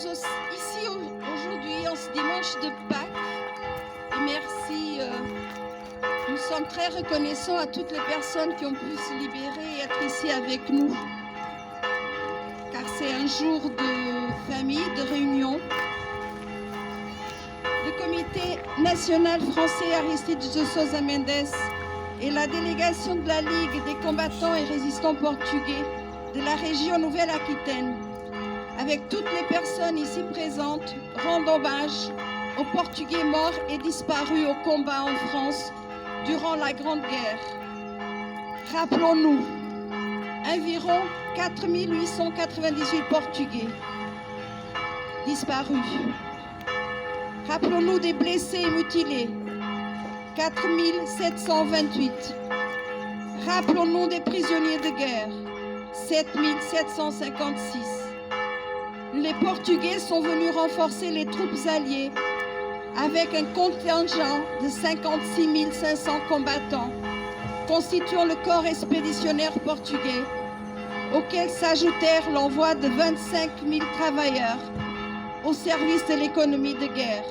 Ici aujourd'hui en ce dimanche de Pâques et merci, nous sommes très reconnaissants à toutes les personnes qui ont pu se libérer et être ici avec nous car c'est un jour de famille, de réunion. Le comité national français Aristide de Sousa Mendes et la délégation de la Ligue des combattants et résistants portugais de la région Nouvelle-Aquitaine, avec toutes les personnes ici présentes, rendent hommage aux Portugais morts et disparus au combat en France durant la Grande Guerre. Rappelons-nous, environ 4 898 Portugais disparus. Rappelons-nous des blessés et mutilés, 4 728. Rappelons-nous des prisonniers de guerre, 7 756. Les Portugais sont venus renforcer les troupes alliées avec un contingent de 56 500 combattants, constituant le corps expéditionnaire portugais, auquel s'ajoutèrent l'envoi de 25 000 travailleurs au service de l'économie de guerre.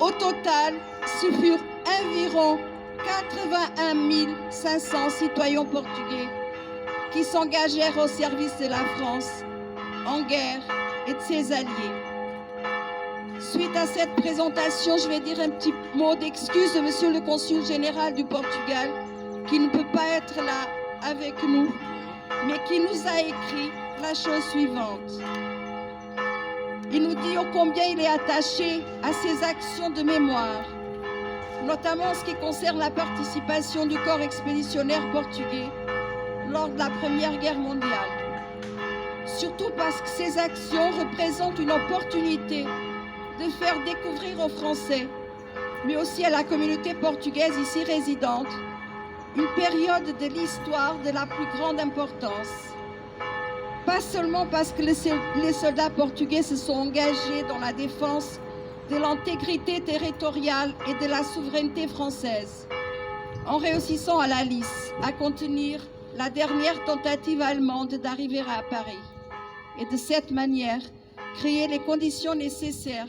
Au total, ce furent environ 81 500 citoyens portugais qui s'engagèrent au service de la France en guerre et de ses alliés. Suite à cette présentation, je vais dire un petit mot d'excuse de Monsieur le Consul général du Portugal, qui ne peut pas être là avec nous, mais qui nous a écrit la chose suivante. Il nous dit ô combien il est attaché à ces actions de mémoire, notamment en ce qui concerne la participation du corps expéditionnaire portugais lors de la Première Guerre mondiale. Surtout parce que ces actions représentent une opportunité de faire découvrir aux Français, mais aussi à la communauté portugaise ici résidente, une période de l'histoire de la plus grande importance. Pas seulement parce que les soldats portugais se sont engagés dans la défense de l'intégrité territoriale et de la souveraineté française, en réussissant à la lice à contenir la dernière tentative allemande d'arriver à Paris, et de cette manière créer les conditions nécessaires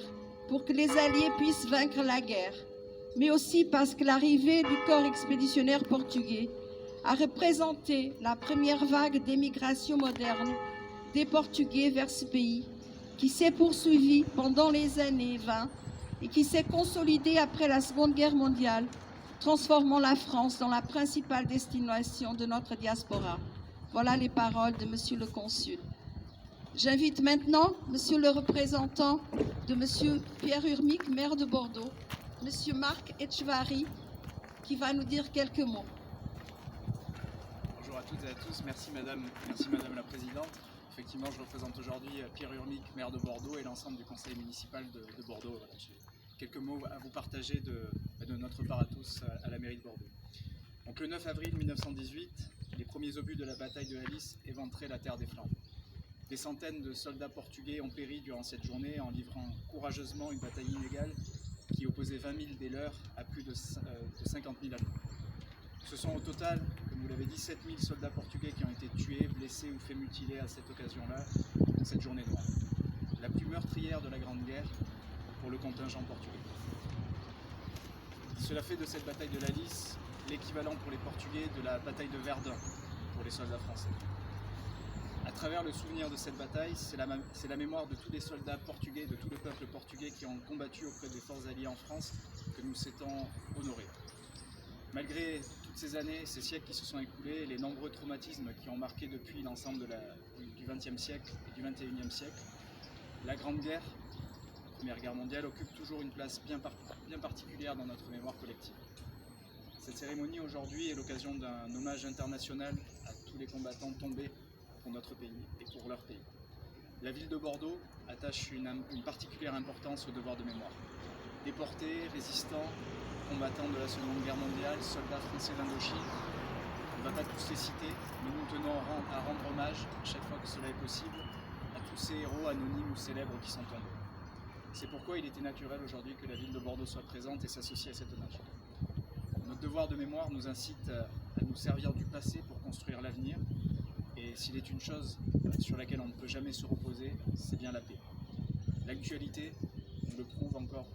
pour que les Alliés puissent vaincre la guerre, mais aussi parce que l'arrivée du corps expéditionnaire portugais a représenté la première vague d'émigration moderne des Portugais vers ce pays, qui s'est poursuivie pendant les années 20 et qui s'est consolidée après la Seconde Guerre mondiale, transformant la France dans la principale destination de notre diaspora. Voilà les paroles de Monsieur le Consul. J'invite maintenant Monsieur le représentant de Monsieur Pierre Urmic, maire de Bordeaux, Monsieur Marc Etchevarry, qui va nous dire quelques mots. Bonjour à toutes et à tous, merci Madame la Présidente. Effectivement, je représente aujourd'hui Pierre Urmic, maire de Bordeaux, et l'ensemble du conseil municipal de Bordeaux. Voilà, j'ai quelques mots à vous partager de notre part à tous à la mairie de Bordeaux. Donc, le 9 avril 1918, les premiers obus de la bataille de la Lys éventraient la terre des Flandres. Des centaines de soldats portugais ont péri durant cette journée en livrant courageusement une bataille inégale qui opposait 20 000 des leurs à plus de 50 000 Allemands. Ce sont au total, comme vous l'avez dit, 7 000 soldats portugais qui ont été tués, blessés ou fait mutiler à cette occasion-là, dans cette journée noire. La plus meurtrière de la Grande Guerre pour le contingent portugais. Cela fait de cette bataille de la Lys l'équivalent pour les Portugais de la bataille de Verdun pour les soldats français. À travers le souvenir de cette bataille, c'est la mémoire de tous les soldats portugais, de tout le peuple portugais qui ont combattu auprès des forces alliées en France que nous s'étons honorés. Malgré toutes ces années, ces siècles qui se sont écoulés, les nombreux traumatismes qui ont marqué depuis l'ensemble du XXe siècle et du XXIe siècle, la Grande Guerre, la Première Guerre mondiale, occupe toujours une place bien particulière dans notre mémoire collective. Cette cérémonie aujourd'hui est l'occasion d'un hommage international à tous les combattants tombés pour notre pays et pour leur pays. La ville de Bordeaux attache une particulière importance au devoir de mémoire. Déportés, résistants, combattants de la Seconde Guerre mondiale, soldats français d'Indochine, on ne va pas tous les citer, mais nous tenons à rendre hommage, chaque fois que cela est possible, à tous ces héros anonymes ou célèbres qui sont tombés. C'est pourquoi il était naturel aujourd'hui que la ville de Bordeaux soit présente et s'associe à cet hommage. Notre devoir de mémoire nous incite à nous servir du passé pour construire l'avenir. Et s'il est une chose sur laquelle on ne peut jamais se reposer, c'est bien la paix. L'actualité nous le prouve encore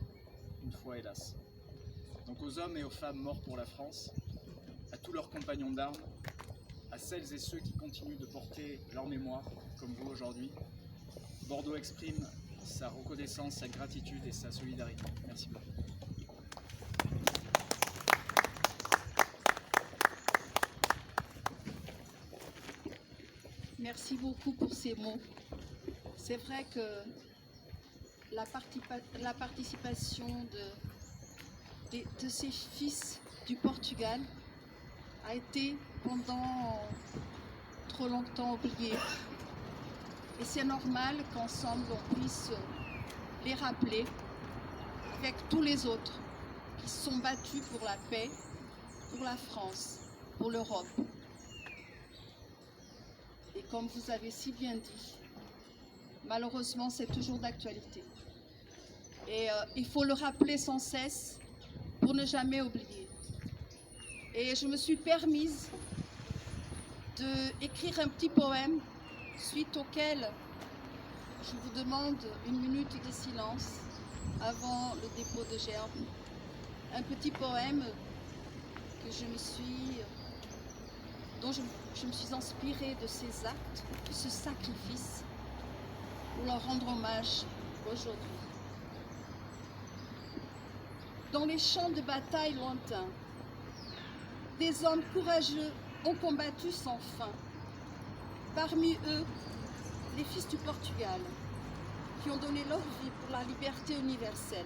une fois, hélas. Donc aux hommes et aux femmes morts pour la France, à tous leurs compagnons d'armes, à celles et ceux qui continuent de porter leur mémoire, comme vous aujourd'hui, Bordeaux exprime sa reconnaissance, sa gratitude et sa solidarité. Merci beaucoup. Merci beaucoup pour ces mots. C'est vrai que la participation de ces fils du Portugal a été pendant trop longtemps oubliée. Et c'est normal qu'ensemble on puisse les rappeler avec tous les autres qui se sont battus pour la paix, pour la France, pour l'Europe. Et comme vous avez si bien dit, malheureusement c'est toujours d'actualité. Et il faut le rappeler sans cesse pour ne jamais oublier. Et je me suis permise d'écrire un petit poème suite auquel je vous demande une minute de silence avant le dépôt de gerbes. Un petit poème que dont je me suis inspirée de ces actes, de ce sacrifice, pour leur rendre hommage aujourd'hui. Dans les champs de bataille lointains, des hommes courageux ont combattu sans fin. Parmi eux, les fils du Portugal, qui ont donné leur vie pour la liberté universelle.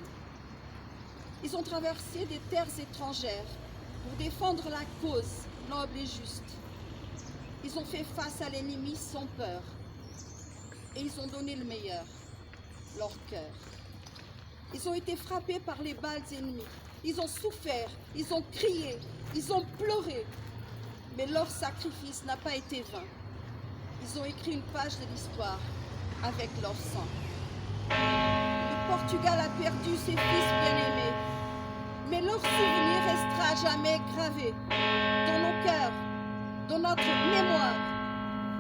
Ils ont traversé des terres étrangères pour défendre la cause noble et juste. Ils ont fait face à l'ennemi sans peur et ils ont donné le meilleur, leur cœur. Ils ont été frappés par les balles ennemies. Ils ont souffert, ils ont crié, ils ont pleuré. Mais leur sacrifice n'a pas été vain. Ils ont écrit une page de l'histoire avec leur sang. Le Portugal a perdu ses fils bien-aimés, mais leur souvenir restera à jamais gravé dans nos cœurs, dans notre mémoire.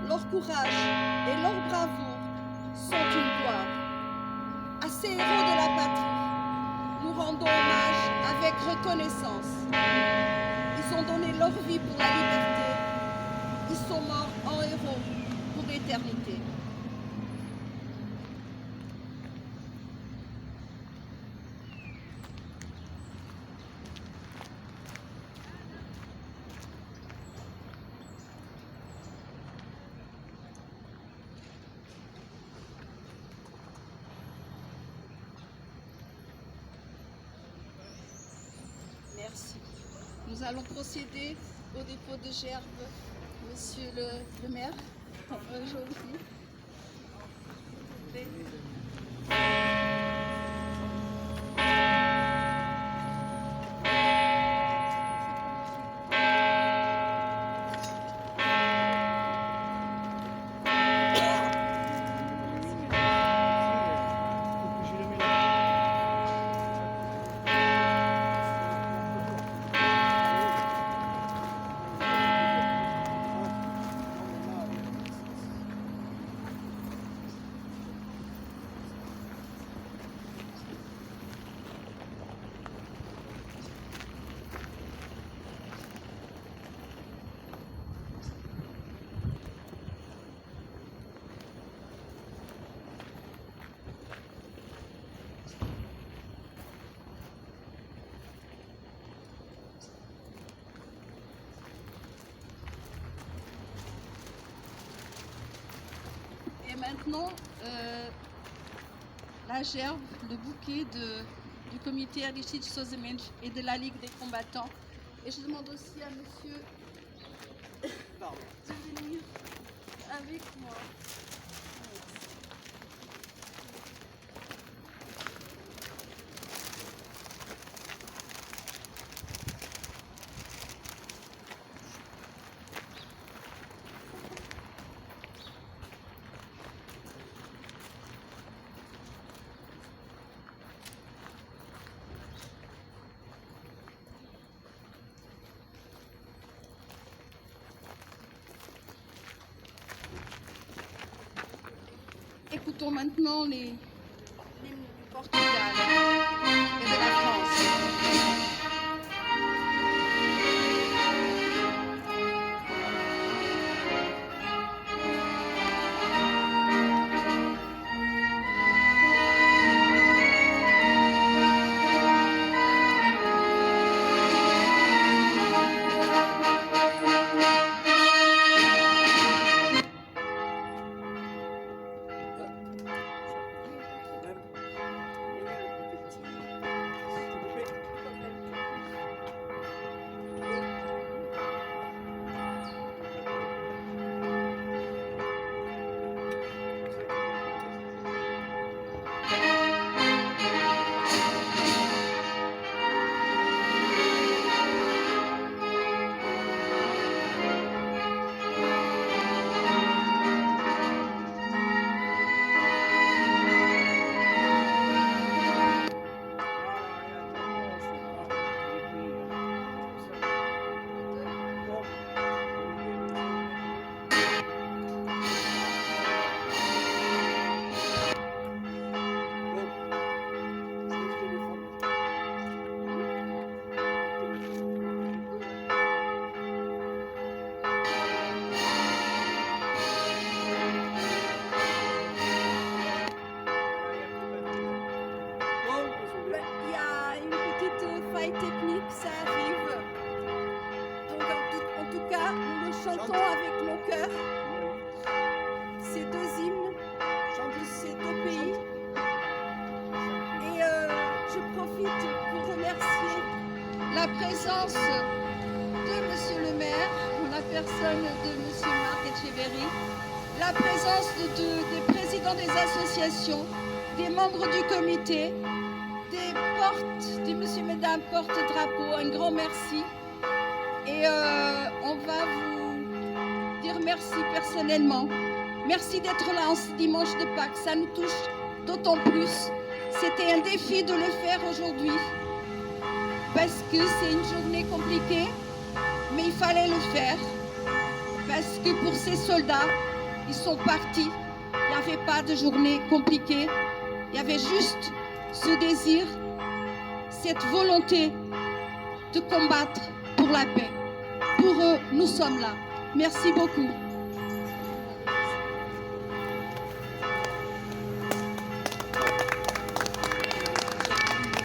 Leur courage et leur bravoure sont une gloire. À ces héros de la patrie, nous rendons hommage avec reconnaissance. Ils ont donné leur vie pour la liberté. Ils sont morts en héros pour l'éternité. Merci. Nous allons procéder au dépôt de gerbes, monsieur le maire, aujourd'hui. Et maintenant, la gerbe, le bouquet du comité Aristide Sozemensch et de la Ligue des combattants. Et je demande aussi à monsieur de venir avec moi. Écoutons maintenant les Portugal et de la France. Il y a une petite faille technique, ça arrive. Donc en tout cas, nous le chantons avec nos cœurs. Ces deux hymnes de ces deux pays. Et je profite pour remercier la présence de Monsieur le maire, en la personne de Monsieur Marc Etcheverry, la présence des présidents des associations, des membres du comité, des monsieur, mesdames, porte-drapeau, un grand merci. Et on va vous dire merci personnellement. Merci d'être là en ce dimanche de Pâques, ça nous touche d'autant plus. C'était un défi de le faire aujourd'hui, parce que c'est une journée compliquée, mais il fallait le faire. Parce que pour ces soldats, ils sont partis. Il n'y avait pas de journée compliquée. Il y avait juste ce désir, cette volonté de combattre pour la paix. Pour eux, nous sommes là. Merci beaucoup.